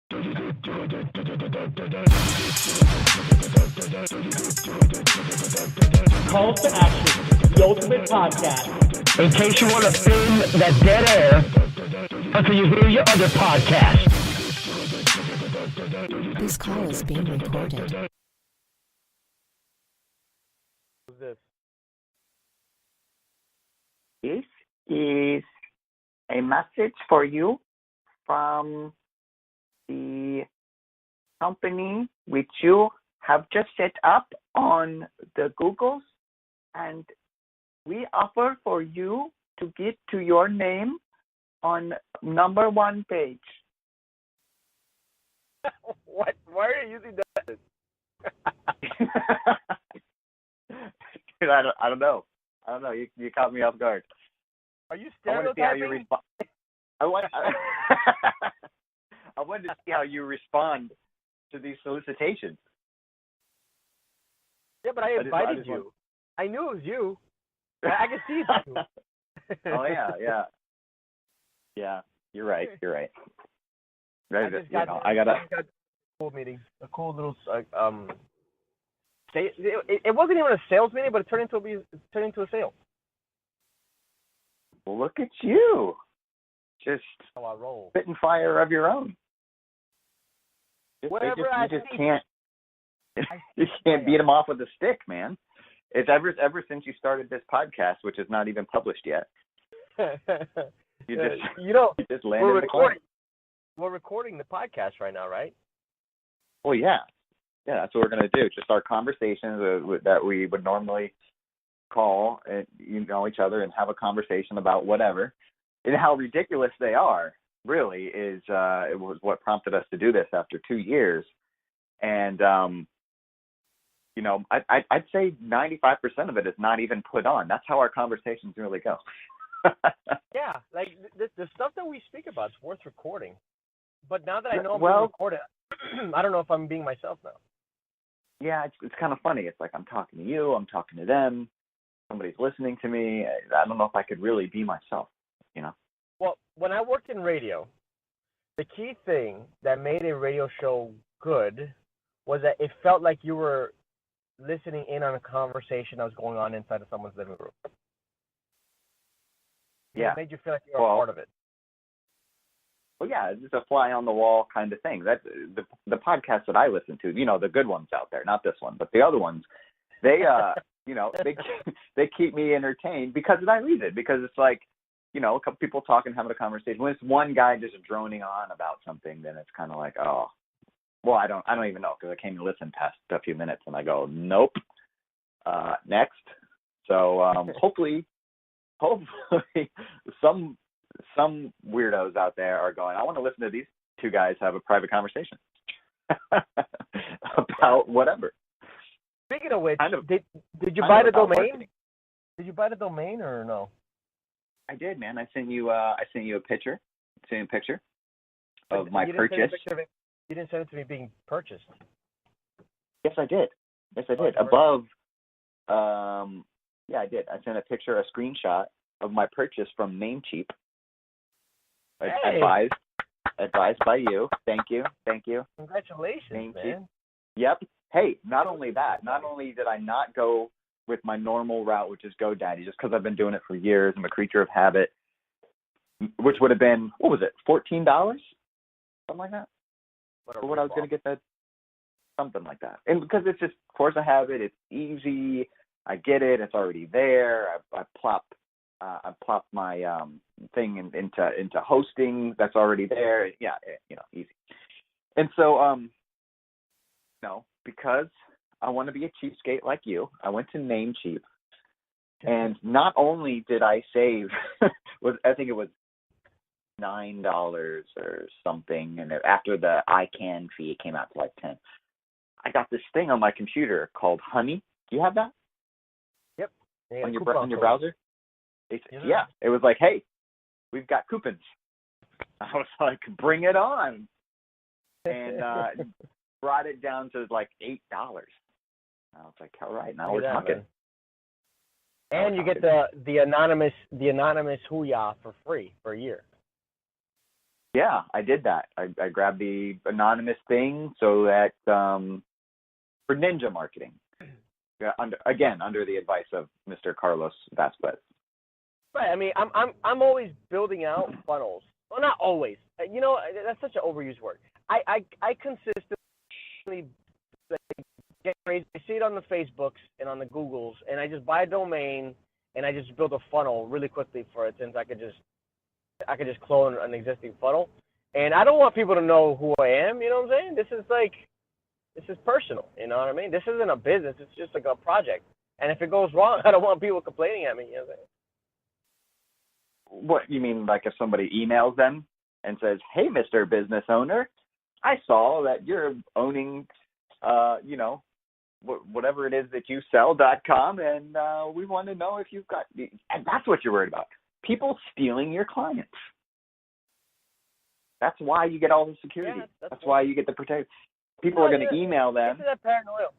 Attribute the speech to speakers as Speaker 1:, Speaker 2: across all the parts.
Speaker 1: Call to Action, the ultimate podcast. In case you want to film that dead air until you hear your other podcast.
Speaker 2: This call is being recorded.
Speaker 3: Who's this?
Speaker 4: This is a message for you from the company which you have just set up on the Googles, and we offer for you to get to your name on number 1 page.
Speaker 3: What? Why are you using that?
Speaker 4: Dude, I don't know. You caught me off guard.
Speaker 3: Are you
Speaker 4: I want to see how you
Speaker 3: stereotyping?
Speaker 4: respond. I wanted to see how you respond to these solicitations.
Speaker 3: Yeah, but I invited you. I knew it was you. I can see it's you.
Speaker 4: Oh yeah. Yeah, you're right.
Speaker 3: I just got a cool meeting, a cool little it wasn't even a sales meeting, but it turned into a sale.
Speaker 4: Well, look at you, just
Speaker 3: How I roll.
Speaker 4: spitting fire of your own. You can't beat them off with a stick, man. It's ever since you started this podcast, which is not even published yet. You just landed
Speaker 3: we're
Speaker 4: the
Speaker 3: recording.
Speaker 4: plane.
Speaker 3: We're recording the podcast right now, right?
Speaker 4: Well, yeah, that's what we're gonna do. Just our conversations that we would normally call and each other and have a conversation about whatever, and how ridiculous they are. Really, is it was what prompted us to do this after 2 years, and I'd say 95% of it is not even put on. That's how our conversations really go.
Speaker 3: Yeah, like the stuff that we speak about is worth recording. But now that I know I'm
Speaker 4: Well,
Speaker 3: going to record it, I don't know if I'm being myself now.
Speaker 4: Yeah, it's kind of funny. It's like I'm talking to you, I'm talking to them, somebody's listening to me. I don't know if I could really be myself,
Speaker 3: Well, when I worked in radio, the key thing that made a radio show good was that it felt like you were listening in on a conversation that was going on inside of someone's living room.
Speaker 4: Yeah.
Speaker 3: It made you feel like you were a part of it.
Speaker 4: Well, yeah, it's just a fly on the wall kind of thing. That's the podcasts that I listen to, the good ones out there, not this one, but the other ones, they, they keep me entertained because of that reason, because it's like, a couple people talking, having a conversation. When it's one guy just droning on about something, then it's kind of like, oh, well, I don't even know, because I came to listen past a few minutes and I go, nope, next. So hopefully some weirdos out there are going, I want to listen to these two guys have a private conversation about whatever.
Speaker 3: Speaking of which, did you
Speaker 4: buy
Speaker 3: the domain? Marketing. Did you buy the domain or no?
Speaker 4: I did, man. I sent you a picture. Sent you a picture of my purchase.
Speaker 3: You didn't send it to me being purchased.
Speaker 4: Yes, I did. Above, I did. I sent a picture, a screenshot of my purchase from Namecheap.
Speaker 3: Hey.
Speaker 4: Advised by you. Thank you.
Speaker 3: Congratulations,
Speaker 4: Namecheap.
Speaker 3: man.
Speaker 4: Yep. Hey, not only that, not only did I not go with my normal route, which is GoDaddy, just because I've been doing it for years. I'm a creature of habit, which would have been, what was it, $14? Something like that? For what I was going to get that, something like that. And because it's just force of habit, it's easy, I get it, it's already there, I plop my thing into hosting that's already there. Yeah, easy. And so, because I want to be a cheapskate like you, I went to Namecheap, and not only did I save, I think it was $9 or something, and after the ICANN fee, it came out to like $10. I got this thing on my computer called Honey. Do you have that?
Speaker 3: Yep.
Speaker 4: On your browser? It was like, hey, we've got coupons. I was like, bring it on. And brought it down to like $8. I was like, all right, now we're talking.
Speaker 3: And you get the anonymous Hooyah for free for a year.
Speaker 4: Yeah, I did that. I grabbed the anonymous thing so that for ninja marketing. Yeah, under the advice of Mr. Carlos Vasquez.
Speaker 3: Right. I mean, I'm always building out funnels. Well, not always. You know, that's such an overused word. I consistently get crazy. I see it on the Facebooks and on the Googles, and I just buy a domain and I just build a funnel really quickly for it, since I could just clone an existing funnel. And I don't want people to know who I am. You know what I'm saying? This is personal. You know what I mean? This isn't a business. It's just like a project. And if it goes wrong, I don't want people complaining at me. You know what I'm saying?
Speaker 4: What you mean, like if somebody emails them and says, "Hey, Mr. Business Owner, I saw that you're owning, whatever it is that you sell.com, and we want to know if you've got," and that's what you're worried about. People stealing your clients. That's why you get all the security.
Speaker 3: Yeah,
Speaker 4: that's why you get the protection. People are going to email them.
Speaker 3: This is that paranoia.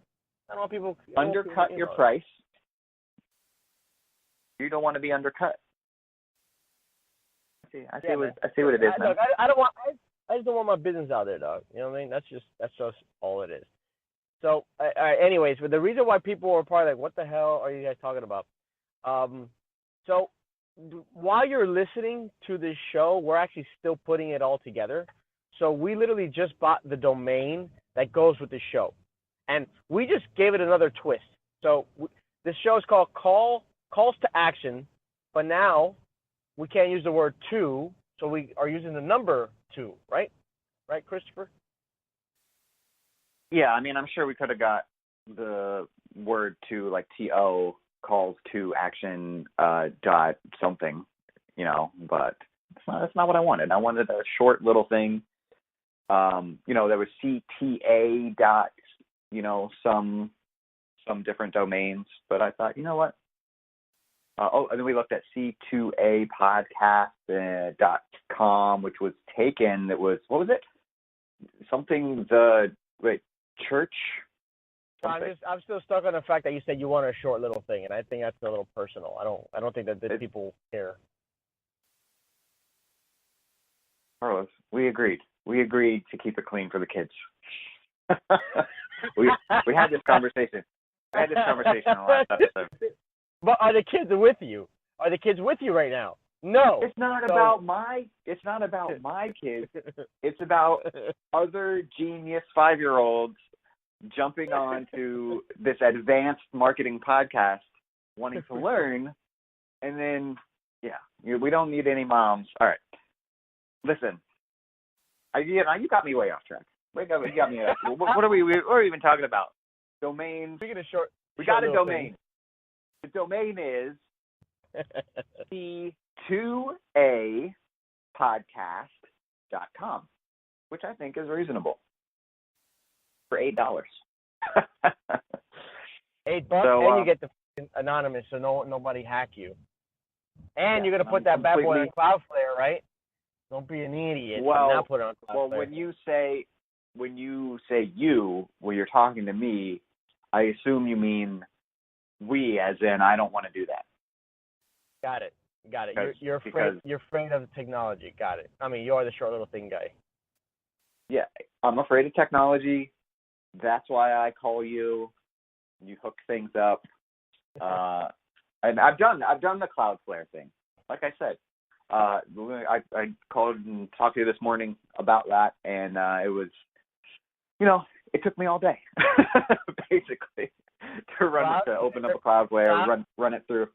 Speaker 3: I don't want people
Speaker 4: undercut your price. You don't want to be undercut. I see what it is now.
Speaker 3: Look, I just don't want my business out there, dog. You know what I mean? That's just all it is. So, anyways, but the reason why people are probably like, "What the hell are you guys talking about?" So while you're listening to this show, we're actually still putting it all together. So we literally just bought the domain that goes with the show, and we just gave it another twist. So this show is called Calls to Action, but now we can't use the word two, so we are using the number 2, right? Right, Christopher?
Speaker 4: Yeah, I mean, I'm sure we could have got the word to, like, TO, calls to action, dot something, but that's not what I wanted. I wanted a short little thing. There was CTA dot, some different domains, but I thought, you know what? And then we looked at C2Apodcast.com, which was taken. It was, what was it? Church?
Speaker 3: I'm still stuck on the fact that you said you want a short little thing, and I think that's a little personal. I don't think that people care.
Speaker 4: Carlos, we agreed. We agreed to keep it clean for the kids. we had this conversation. I had this conversation on the last episode.
Speaker 3: But are the kids with you? Are the kids with you right now? No.
Speaker 4: It's not about my kids. It's about other genius 5-year-olds jumping onto this advanced marketing podcast, wanting to learn, and then we don't need any moms. All right, listen. You got me way off track. You got me. What are we even talking about? Domains.
Speaker 3: Speaking of short,
Speaker 4: we got a domain. The domain is C2Apodcast.com, which I think is reasonable for $8.
Speaker 3: $8, and you get the anonymous, so nobody hack you. And you're gonna put that bad boy on Cloudflare, right? Don't be an idiot.
Speaker 4: Well,
Speaker 3: not put it on Cloudflare.
Speaker 4: Well, when you say you, when you're talking to me, I assume you mean we, as in I don't want to do that.
Speaker 3: Got it. You're afraid of the technology. Got it. I mean, you're the short little thing guy.
Speaker 4: Yeah, I'm afraid of technology. That's why I call you. You hook things up. And I've done the Cloudflare thing. Like I said, I called and talked to you this morning about that, and it was, it took me all day, basically, to open up a Cloudflare, run it through.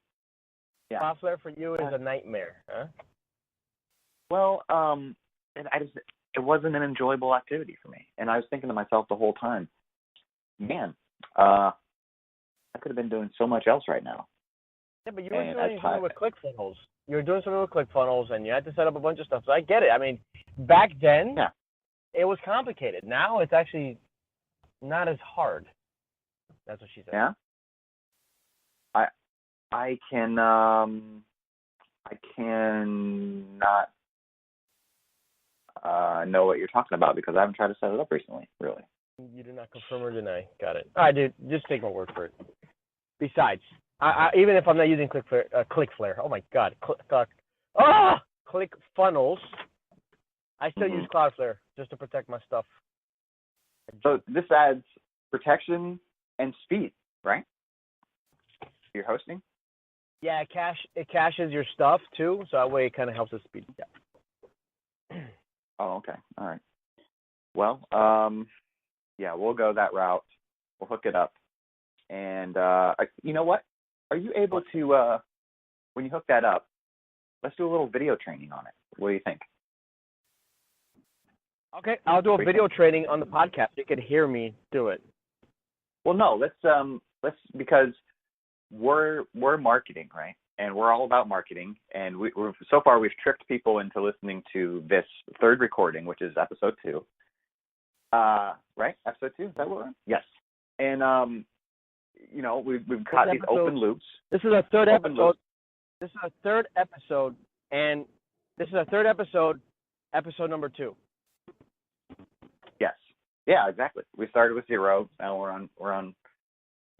Speaker 4: Yeah.
Speaker 3: Cloudflare for you is a nightmare, huh?
Speaker 4: Well, it wasn't an enjoyable activity for me, and I was thinking to myself the whole time, man, I could have been doing so much else right now.
Speaker 3: Yeah, but you were doing something with ClickFunnels. You were doing something with ClickFunnels, and you had to set up a bunch of stuff. So I get it. I mean, back then, it was complicated. Now it's actually not as hard. That's what she said.
Speaker 4: Yeah. I cannot know what you're talking about because I haven't tried to set it up recently, really.
Speaker 3: You did not confirm or deny. Got it. All right, dude. Just take my word for it. Besides, even if I'm not using ClickFlare, oh my God, ClickFunnels, I still use Cloudflare just to protect my stuff.
Speaker 4: So this adds protection and speed, right? You're hosting?
Speaker 3: Yeah, it caches your stuff too, so that way it kind of helps us speed. Yeah.
Speaker 4: Oh, okay. All right. Well, yeah, we'll go that route. We'll hook it up. And you know what? Are you able to, when you hook that up, let's do a little video training on it. What do you think?
Speaker 3: Okay, I'll do a video training on the podcast. You can hear me do it.
Speaker 4: Well, no, let's because we're marketing, right? And we're all about marketing. And we've so far we've tricked people into listening to this third recording, which is episode 2. Right? Episode 2? Is that what we're on? Yes. And you know, we've got these open loops.
Speaker 3: This is our third episode. This is our third episode, and this is our third episode, episode number 2.
Speaker 4: Yes. Yeah, exactly. We started with 0. Now we're on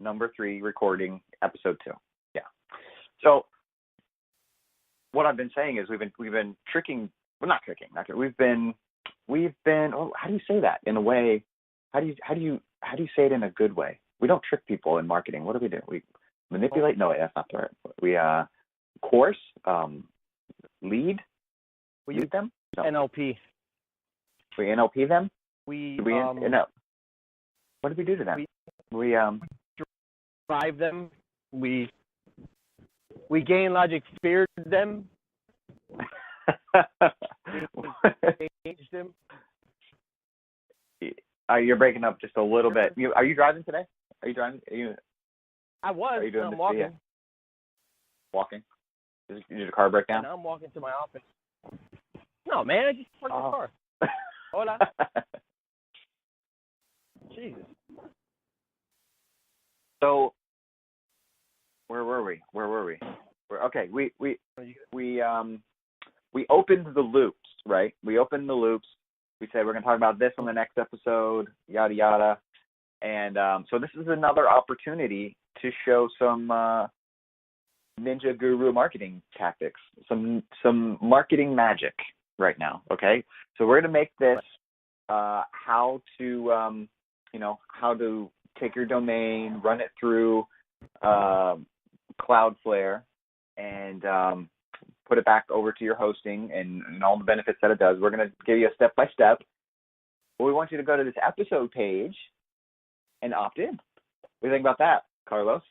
Speaker 4: number 3 recording episode 2. Yeah. So what I've been saying is we've been tricking. Well, not tricking. We've been. Oh, how do you say that in a way? How do you say it in a good way? We don't trick people in marketing. What do? We manipulate. No, that's not the right. We course, lead. We use them. No.
Speaker 3: NLP.
Speaker 4: We NLP them.
Speaker 3: No.
Speaker 4: What did we do to them? We
Speaker 3: drive them. We gain logic, feared them. Engaged them.
Speaker 4: You're breaking up just a little bit. Are you driving today? Are you driving?
Speaker 3: I was.
Speaker 4: Are you doing
Speaker 3: I'm walking.
Speaker 4: Yeah. Walking? Did your car break down?
Speaker 3: And I'm walking to my office. No, man, I just parked the car. Hola. Jesus.
Speaker 4: So, where were we? Okay, we opened the loops, right? We opened the loops. We said we're going to talk about this on the next episode, yada yada. And so this is another opportunity to show some Ninja Guru marketing tactics, some marketing magic right now. Okay, so we're going to make this how to take your domain, run it through Cloudflare, and put it back over to your hosting and all the benefits that it does. We're going to give you a step-by-step. But we want you to go to this episode page and opt in. What do you think about that, Carlos?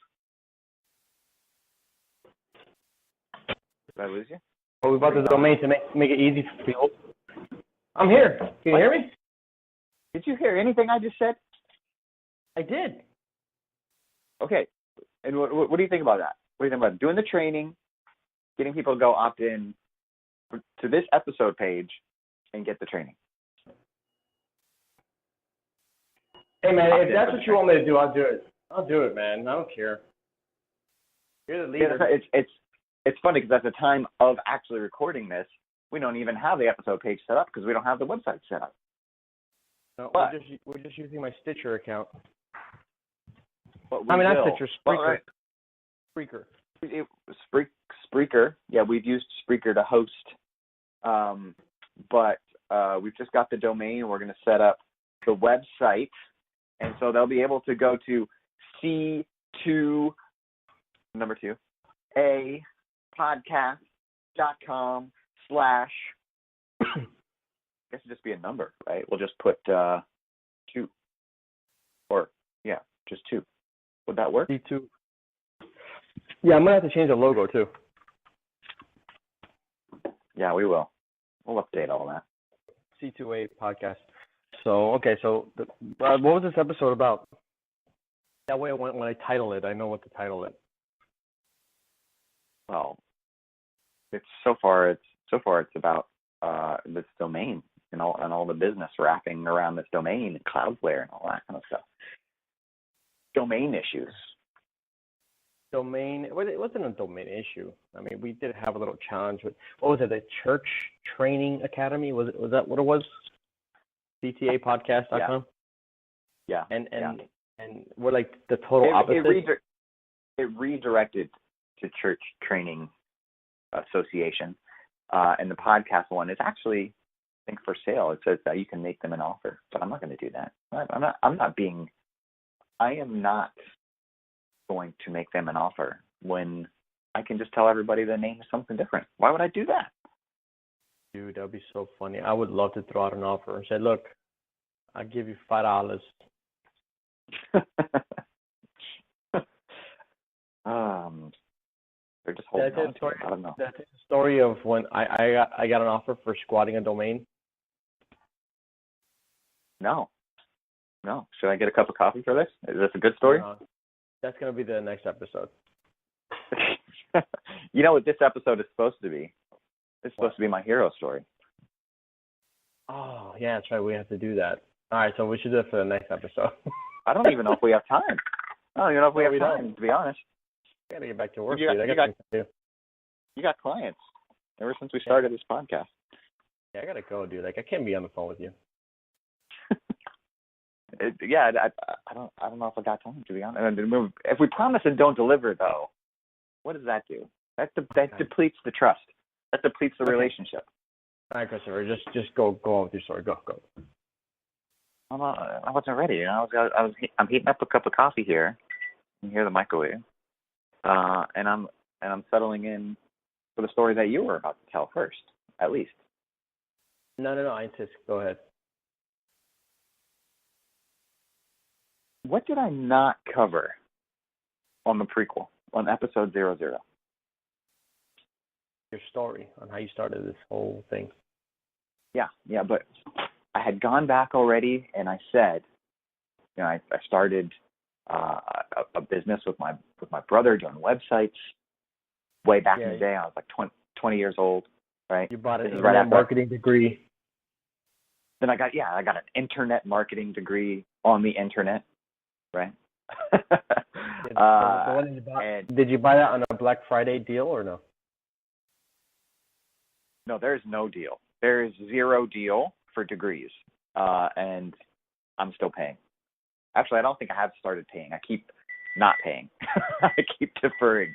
Speaker 4: Did I lose you?
Speaker 3: Well, we bought the domain to make it easy for people. I'm here. Can you hear me?
Speaker 4: Did you hear anything I just said?
Speaker 3: I did.
Speaker 4: Okay. And what do you think about that? What do you think about doing the training, getting people to go opt in to this episode page and get the training?
Speaker 3: Hey, man, if that's what you want me to do, I'll do it. I'll do it, man. I don't care. You're the leader.
Speaker 4: Yeah, it's funny because at the time of actually recording this, we don't even have the episode page set up because we don't have the website set up.
Speaker 3: No,
Speaker 4: but
Speaker 3: we're just using my Stitcher account.
Speaker 4: But
Speaker 3: not Stitcher, Spreaker.
Speaker 4: Spreaker. Spreaker. Yeah, we've used Spreaker to host. But we've just got the domain. We're going to set up the website. And so they'll be able to go to C2, number 2, a podcast.com/ I guess it'd just be a number, right? We'll just put 2. Or, yeah, just 2. Would that work?
Speaker 3: C2. Yeah, I'm going to have to change the logo, too.
Speaker 4: Yeah, we will. We'll update all that.
Speaker 3: C2A podcast. So, okay, so what was this episode about? That way when I title it, I know what to title it.
Speaker 4: Well, it's so far it's about this domain and all the business wrapping around this domain and Cloudflare and all that kind of stuff. Domain issues.
Speaker 3: Domain? It wasn't a domain issue. I mean, we did have a little challenge with, what was it, the Church Training Academy? Was that what it was? CTApodcast.com?
Speaker 4: Yeah.
Speaker 3: And we're like the total opposite?
Speaker 4: It redirected to Church Training Association. And the podcast one is actually thing for sale. It says that you can make them an offer, but I'm not going to do that. I am not going to make them an offer when I can just tell everybody the name is something different. Why would I do that?
Speaker 3: Dude, that'd be so funny. I would love to throw out an offer and say, look, I'll give you $5.
Speaker 4: They're just holding on to it.
Speaker 3: Story,
Speaker 4: I don't know.
Speaker 3: that's a story of when I got an offer for squatting a domain.
Speaker 4: No. Should I get a cup of coffee for this? Is this a good story?
Speaker 3: That's going to be the next episode.
Speaker 4: You know what this episode is supposed to be? It's supposed to be my hero story.
Speaker 3: Oh, yeah, that's right. We have to do that. All right, so we should do it for the next episode.
Speaker 4: I don't even know if we have time. I don't even know if we have time, to be honest.
Speaker 3: I got to get back to work,
Speaker 4: You
Speaker 3: dude. I got things to do.
Speaker 4: You got clients ever since we started this podcast.
Speaker 3: Yeah, I got to go, dude. Like, I can't be on the phone with you.
Speaker 4: I don't know if I got time, to be honest. If we promise and don't deliver, though, what does that do? That depletes the trust. That depletes the relationship.
Speaker 3: All right, Christopher, just go on with your story. Go.
Speaker 4: I wasn't ready. You know, I'm heating up a cup of coffee here. You hear the microwave, and I'm settling in for the story that you were about to tell first, at least.
Speaker 3: No. I insist. Go ahead.
Speaker 4: What did I not cover on the prequel, on episode 00?
Speaker 3: Your story on how you started this whole thing.
Speaker 4: Yeah, but I had gone back already, and I said, you know, I started a business with my brother doing websites way back in the day. I was like 20 years old, right?
Speaker 3: You bought an internet marketing degree.
Speaker 4: Then I got an internet marketing degree on the internet, right?
Speaker 3: Did you buy that on a Black Friday deal or no?
Speaker 4: No, there's no deal. There is zero deal for degrees, and I'm still paying. Actually, I don't think I have started paying. I keep not paying. I keep deferring,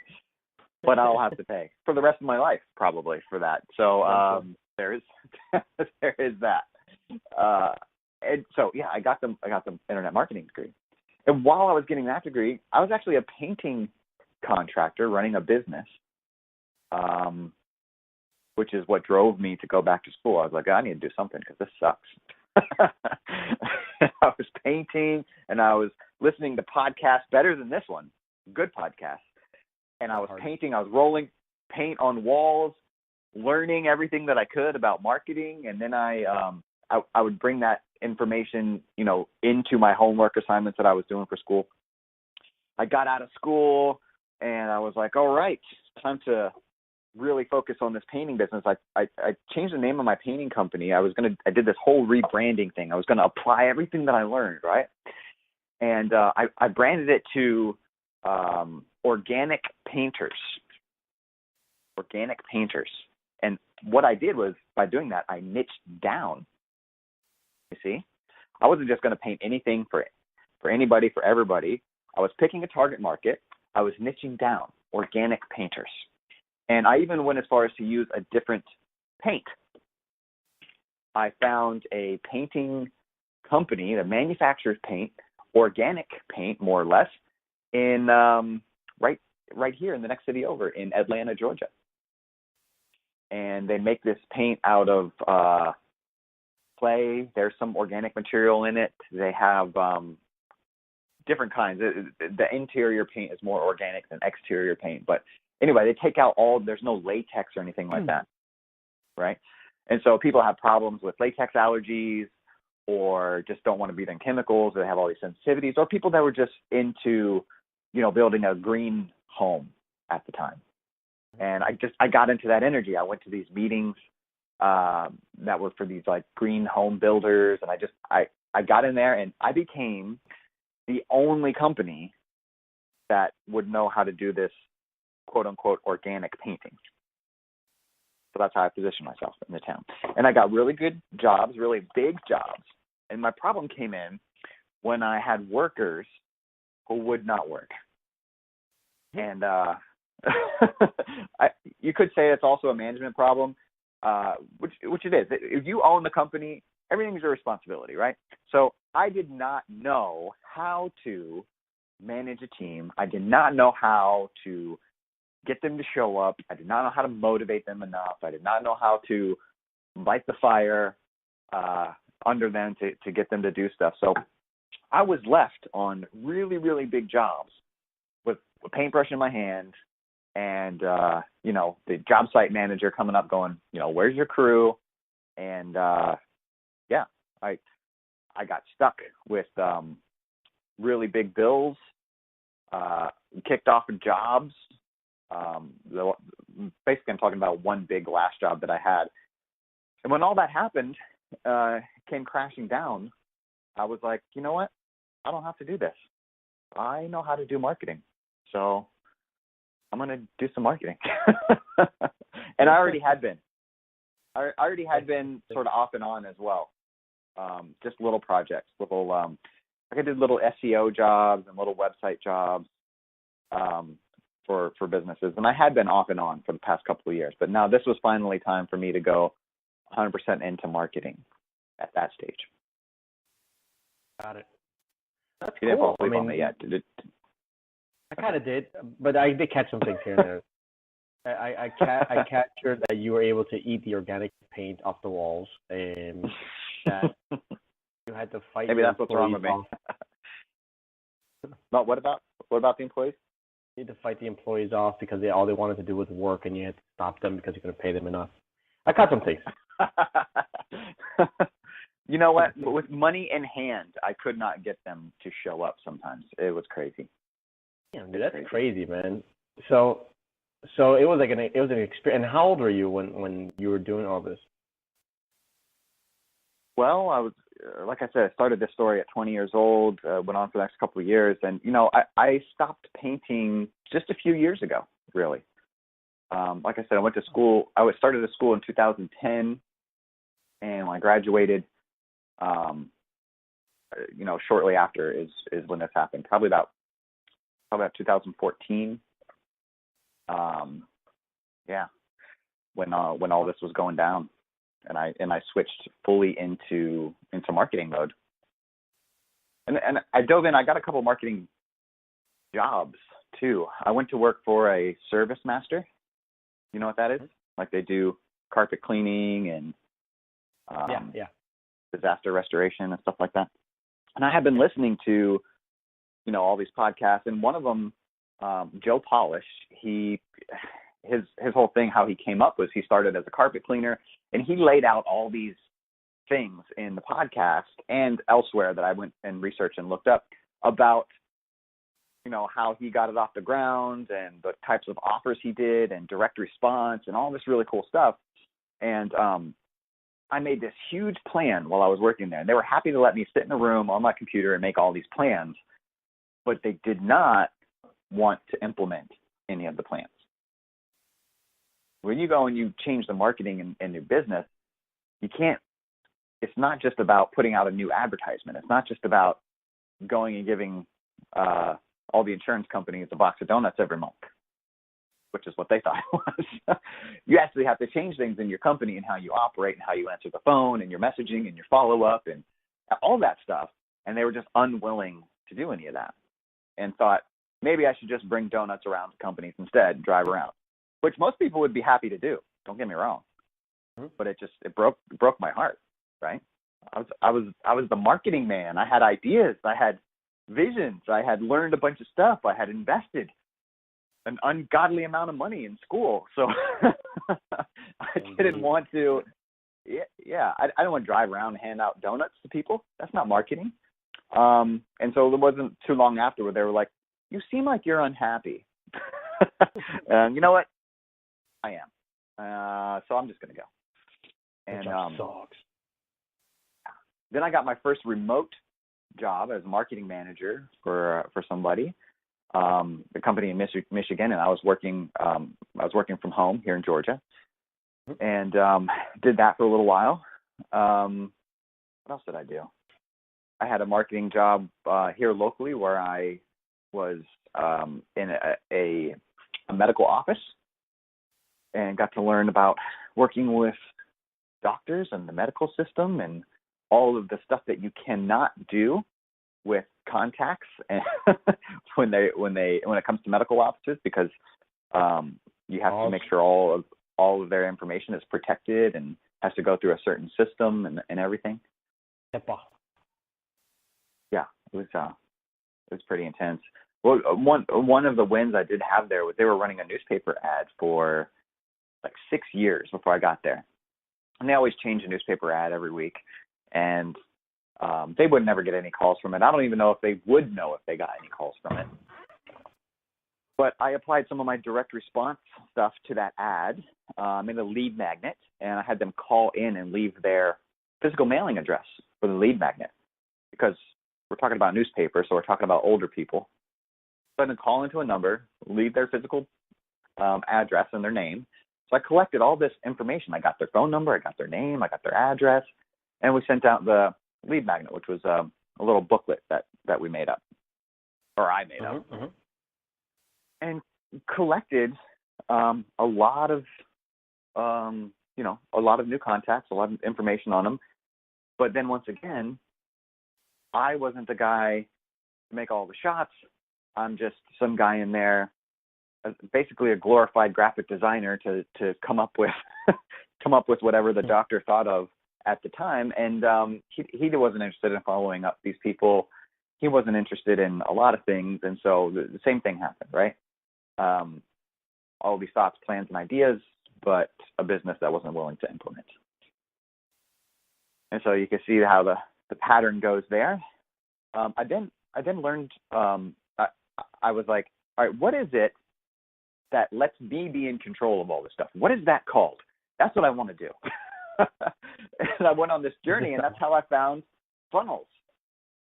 Speaker 4: but I'll have to pay for the rest of my life probably for that. So there is that. And so yeah, I got the internet marketing degree, and while I was getting that degree, I was actually a painting contractor running a business. Which is what drove me to go back to school. I was like, I need to do something because this sucks. I was painting and I was listening to podcasts better than this one, good podcasts. And I was painting. I was rolling paint on walls, learning everything that I could about marketing. And then I would bring that information, you know, into my homework assignments that I was doing for school. I got out of school and I was like, all right, it's time to really focus on this painting business. I changed the name of my painting company. I did this whole rebranding thing. I was going to apply everything that I learned, right? And I branded it to Organic Painters. Organic Painters. And what I did was, by doing that, I niched down. You see? I wasn't just going to paint anything for anybody, for everybody. I was picking a target market. I was niching down. Organic Painters. And I even went as far as to use a different paint. I found a painting company that manufactures paint, organic paint, more or less, in right here in the next city over in Atlanta, Georgia. And they make this paint out of clay. There's some organic material in it. They have different kinds. The interior paint is more organic than exterior paint, but anyway, they take out there's no latex or anything like that, right? And so people have problems with latex allergies or just don't want to breathe in chemicals, or they have all these sensitivities, or people that were just into, you know, building a green home at the time. And I got into that energy. I went to these meetings that were for these like green home builders, and I got in there and I became the only company that would know how to do this quote-unquote organic painting. So that's how I positioned myself in the town. And I got really good jobs, really big jobs. And my problem came in when I had workers who would not work. And you could say it's also a management problem. which it is. If you own the company, everything's your responsibility, right? So I did not know how to manage a team. I did not know how to get them to show up. I did not know how to motivate them enough. I did not know how to light the fire under them to get them to do stuff. So I was left on really, really big jobs with a paintbrush in my hand and, the job site manager coming up going, where's your crew? And, I got stuck with really big bills, kicked off of jobs. Basically, I'm talking about one big last job that I had. And when all that happened, came crashing down, I was like, you know what? I don't have to do this. I know how to do marketing. So I'm going to do some marketing. And I already had been. I already had been sort of off and on as well. Just little projects, I did little SEO jobs and little website jobs for businesses. And I had been off and on for the past couple of years. But now this was finally time for me to go 100% into marketing at that stage.
Speaker 3: Got it.
Speaker 4: That's cool. I mean, yeah,
Speaker 3: I kind of did, but I did catch some things here and there. I captured that you were able to eat the organic paint off the walls, and that you had to fight.
Speaker 4: Maybe that's what's wrong with me. But what about the employees?
Speaker 3: You had to fight the employees off because all they wanted to do was work, and you had to stop them because you couldn't pay them enough. I caught some things.
Speaker 4: You know what? With money in hand, I could not get them to show up sometimes. It was crazy.
Speaker 3: Yeah, dude, that's crazy, man. So it was like an experience. And how old were you when you were doing all this?
Speaker 4: Well, I was, like I said, I started this story at 20 years old, went on for the next couple of years. And, I stopped painting just a few years ago, really. Like I said, I went to school. I started a school in 2010. And when I graduated, shortly after is when this happened. Probably about 2014. When all this was going down, and I switched fully into marketing mode. And I dove in. I got a couple marketing jobs too. I went to work for a service master. You know what that is? Like they do carpet cleaning and disaster restoration and stuff like that. And I had been listening to, all these podcasts, and one of them, Joe Polish, his whole thing, how he came up was he started as a carpet cleaner, and he laid out all these things in the podcast and elsewhere that I went and researched and looked up about, how he got it off the ground and the types of offers he did and direct response and all this really cool stuff. And I made this huge plan while I was working there, and they were happy to let me sit in a room on my computer and make all these plans, but they did not want to implement any of the plans. When you go and you change the marketing in your business, it's not just about putting out a new advertisement. It's not just about going and giving all the insurance companies a box of donuts every month, which is what they thought it was. You actually have to change things in your company and how you operate and how you answer the phone and your messaging and your follow-up and all that stuff. And they were just unwilling to do any of that and thought, maybe I should just bring donuts around to companies instead and drive around, which most people would be happy to do. Don't get me wrong. But it broke my heart, right? I was the marketing man. I had ideas. I had visions. I had learned a bunch of stuff. I had invested an ungodly amount of money in school. So I didn't want to, I don't want to drive around and hand out donuts to people. That's not marketing. And so it wasn't too long after where they were like, you seem like you're unhappy. And you know what? I am. So I'm just going to go. And then I got my first remote job as marketing manager for somebody, the company in Michigan, and I was working from home here in Georgia, and did that for a little while. What else did I do? I had a marketing job here locally where I was in a medical office and got to learn about working with doctors and the medical system and all of the stuff that you cannot do with contacts and when it comes to medical officers, because you have to make sure all of their information is protected and has to go through a certain system and everything.
Speaker 3: HIPAA.
Speaker 4: Yeah, it was pretty intense. Well, one of the wins I did have there was they were running a newspaper ad for like 6 years before I got there, and they always change a newspaper ad every week, and they would never get any calls from it. I don't even know if they would know if they got any calls from it. But I applied some of my direct response stuff to that ad in a lead magnet, and I had them call in and leave their physical mailing address for the lead magnet, because we're talking about newspaper, so we're talking about older people. So I had them call into a number, leave their physical address and their name. So I collected all this information. I got their phone number, I got their name, I got their address, and we sent out the lead magnet, which was a little booklet that we made up, or I made up, and collected a lot of new contacts, a lot of information on them. But then once again, I wasn't the guy to make all the shots. I'm just some guy in there, basically a glorified graphic designer to come up with whatever the doctor thought of at the time. And he wasn't interested in following up these people. He wasn't interested in a lot of things. And so the same thing happened, right? All these thoughts, plans, and ideas, but a business that wasn't willing to implement. And so you can see how the pattern goes there. I then learned, I was like, all right, what is it that lets me be in control of all this stuff? What is that called? That's what I want to do. And I went on this journey, and that's how I found funnels.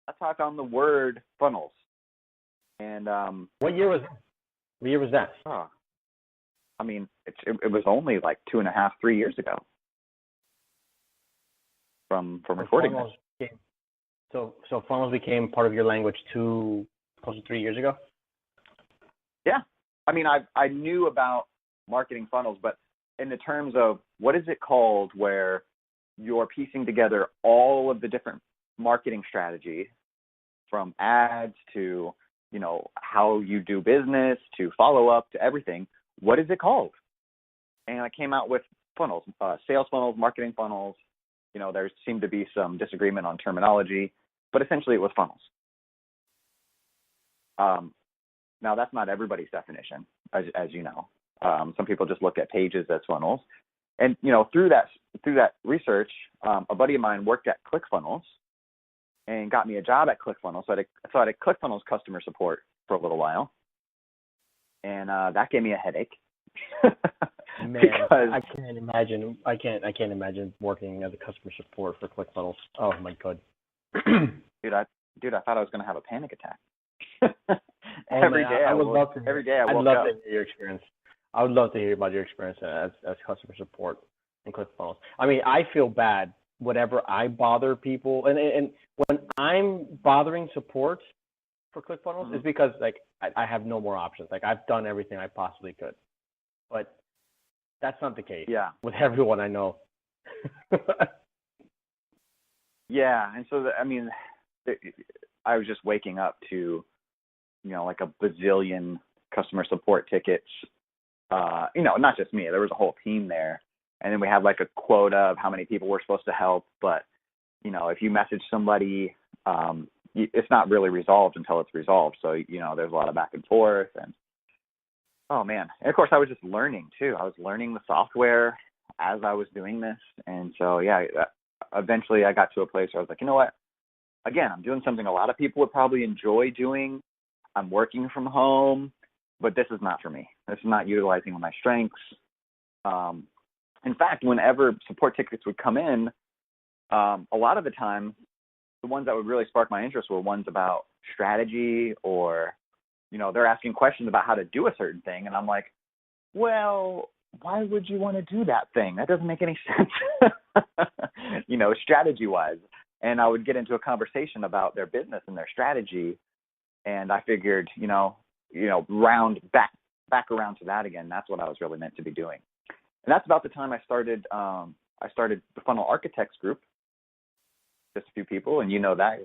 Speaker 4: That's how I found the word funnels. And
Speaker 3: What year was that?
Speaker 4: I mean, it was only like 2.5, 3 years ago from recording this.
Speaker 3: So funnels became part of your language close to 3 years ago?
Speaker 4: Yeah. I mean, I knew about marketing funnels, but in the terms of what is it called where you're piecing together all of the different marketing strategy, from ads to, how you do business to follow up to everything, what is it called? And I came out with funnels, sales funnels, marketing funnels. There seemed to be some disagreement on terminology, but essentially it was funnels. Now, that's not everybody's definition, as you know. Some people just look at pages as funnels. And, through that research, a buddy of mine worked at ClickFunnels and got me a job at ClickFunnels. So I had ClickFunnels customer support for a little while. And that gave me a headache.
Speaker 3: Man, I can't imagine. I can't imagine working as a customer support for ClickFunnels. Oh my God.
Speaker 4: Dude, I thought I was going to have a panic attack.
Speaker 3: Every day I woke up.
Speaker 4: I'd love to
Speaker 3: hear your experience. I would love to hear about your experience as customer support in ClickFunnels. I mean, I feel bad whenever I bother people, and when I'm bothering support for ClickFunnels, it's because I have no more options. I've done everything I possibly could, but that's not the case.
Speaker 4: Yeah.
Speaker 3: With everyone I know.
Speaker 4: Yeah, and so I was just waking up to, like a bazillion customer support tickets. Not just me. There was a whole team there, and then we had like a quota of how many people we're supposed to help. But if you message somebody, it's not really resolved until it's resolved. So there's a lot of back and forth, and oh man. And of course, I was just learning too. I was learning the software as I was doing this, and so yeah. Eventually, I got to a place where I was like, you know what? Again, I'm doing something a lot of people would probably enjoy doing. I'm working from home, but this is not for me. This is not utilizing my strengths. In fact, whenever support tickets would come in, a lot of the time, the ones that would really spark my interest were ones about strategy, or, they're asking questions about how to do a certain thing. And I'm like, well, why would you want to do that thing? That doesn't make any sense, strategy-wise. And I would get into a conversation about their business and their strategy, and I figured, round back around to that again. That's what I was really meant to be doing. that's about the time I started the Funnel Architects group. Just a few people, and you know that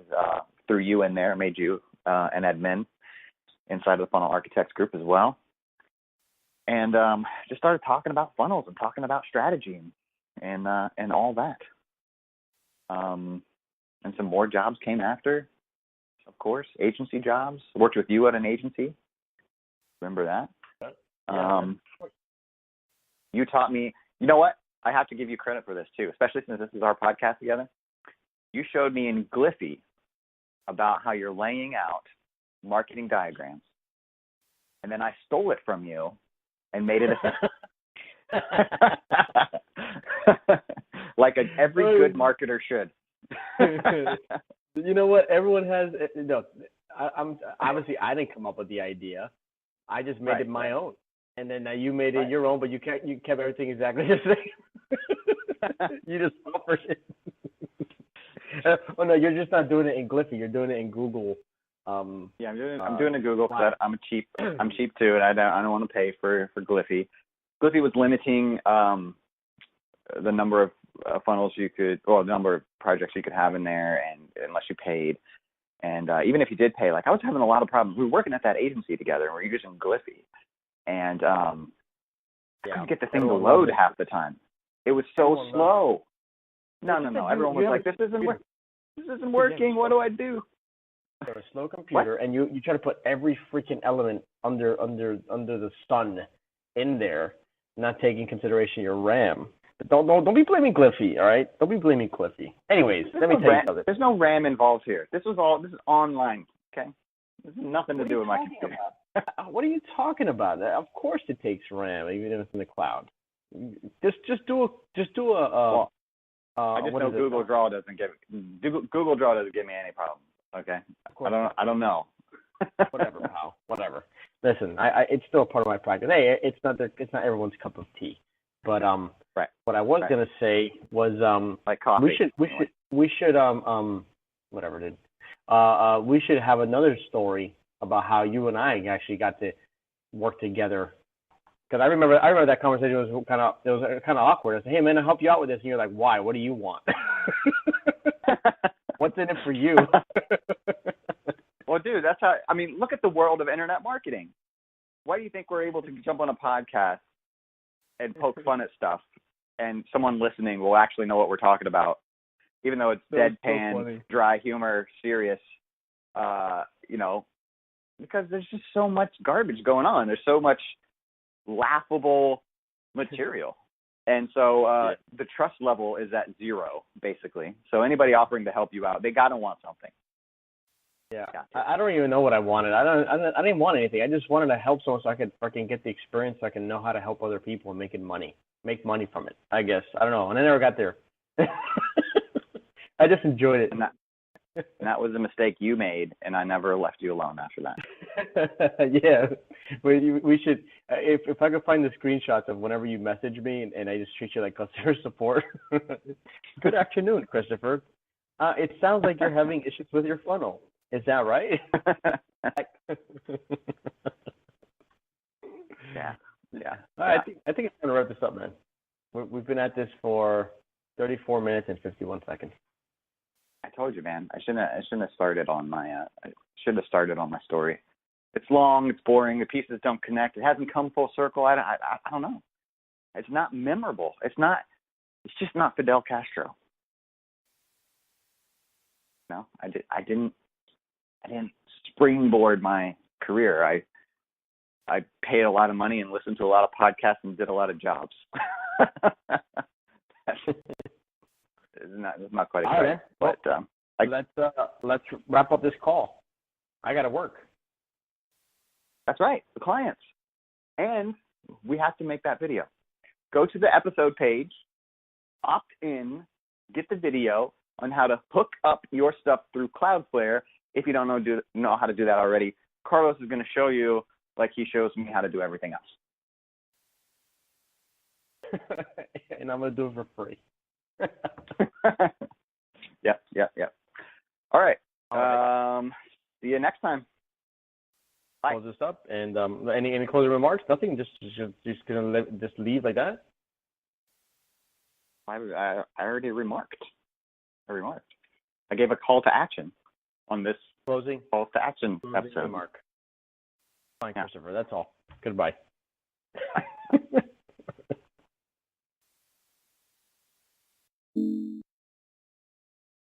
Speaker 4: through you in there, made you an admin inside of the Funnel Architects group as well. And just started talking about funnels and talking about strategy and all that. And some more jobs came after, of course, agency jobs. Worked with you at an agency. Remember that?
Speaker 3: Yeah.
Speaker 4: You taught me, you know what? I have to give you credit for this too, especially since this is our podcast together. You showed me in Gliffy about how you're laying out marketing diagrams. And then I stole it from you and made it like every good marketer should.
Speaker 3: You know what? Everyone has, I'm obviously I didn't come up with the idea. I just made it my own. And then you made it your own, but you kept everything exactly the same. You just offered it. Oh no, you're just not doing it in Gliffy. You're doing it in Google.
Speaker 4: I'm doing it Google because I'm cheap too, and I don't want to pay for Gliffy. Gliffy was limiting the number of funnels the number of projects you could have in there, and unless you paid. And even if you did pay, like I was having a lot of problems. We were working at that agency together, and we were using Gliffy, and I couldn't get the thing to load half the time. It was so slow. No. Everyone was like, "This isn't working. What do I do?"
Speaker 3: So a slow computer, and you try to put every freaking element under the sun in there, not taking consideration your RAM. But don't be blaming Gliffy, all right? Don't be blaming Gliffy. Anyways, let me tell you something.
Speaker 4: There's no RAM involved here. This is online, okay? This has nothing to do with my computer.
Speaker 3: What are you talking about? Of course it takes RAM, even if it's in the cloud. Just do a.
Speaker 4: I just know Google Draw doesn't give me any problem. Okay, I don't know.
Speaker 3: Whatever, pal. Whatever. Listen, it's still a part of my practice. Hey, it's not everyone's cup of tea. But what I was gonna say was
Speaker 4: like coffee.
Speaker 3: We should whatever it is. We should have another story about how you and I actually got to work together. Because I remember that conversation was kind of awkward. I said, "Hey man, I'll help you out with this," and you're like, "Why? What do you want? What's in it for you?"
Speaker 4: Well, dude, that's how. I mean, look at the world of internet marketing. Why do you think we're able to jump on a podcast and poke fun at stuff, and someone listening will actually know what we're talking about, even though it's deadpan, dry humor, serious? Because there's just so much garbage going on. There's so much laughable material. And so the trust level is at zero, basically. So anybody offering to help you out, they got to want something.
Speaker 3: Yeah. I don't even know what I wanted. I didn't want anything. I just wanted to help someone so I could fucking get the experience, so I can know how to help other people and make money from it, I guess. I don't know. And I never got there. I just enjoyed it.
Speaker 4: And that was a mistake you made, and I never left you alone after that.
Speaker 3: Yeah. We should, if I could find the screenshots of whenever you message me and I just treat you like customer support. Good afternoon, Christopher. It sounds like you're having issues with your funnel. Is that right?
Speaker 4: Yeah.
Speaker 3: All right, I think it's time to wrap this up, man. We've been at this for 34 minutes and 51 seconds.
Speaker 4: I told you, man. I shouldn't have started on my. I should have started on my story. It's long. It's boring. The pieces don't connect. It hasn't come full circle. I don't know. It's not memorable. It's It's just not Fidel Castro. No, I didn't springboard my career. I paid a lot of money and listened to a lot of podcasts and did a lot of jobs. It's not quite exciting.
Speaker 3: Right,
Speaker 4: but
Speaker 3: let's wrap up this call. I got to work.
Speaker 4: That's right, the clients, and we have to make that video. Go to the episode page, opt in, get the video on how to hook up your stuff through Cloudflare. If you don't know how to do that already, Carlos is going to show you like he shows me how to do everything else.
Speaker 3: And I'm going to do it for free.
Speaker 4: Yep. All right. See you next time. Bye.
Speaker 3: Close this up. And any closing remarks? Nothing. Just gonna just leave like that.
Speaker 4: I already remarked. I gave a call to action on this
Speaker 3: Closing
Speaker 4: call to action episode.
Speaker 3: remark. Fine, Christopher. That's all. Goodbye.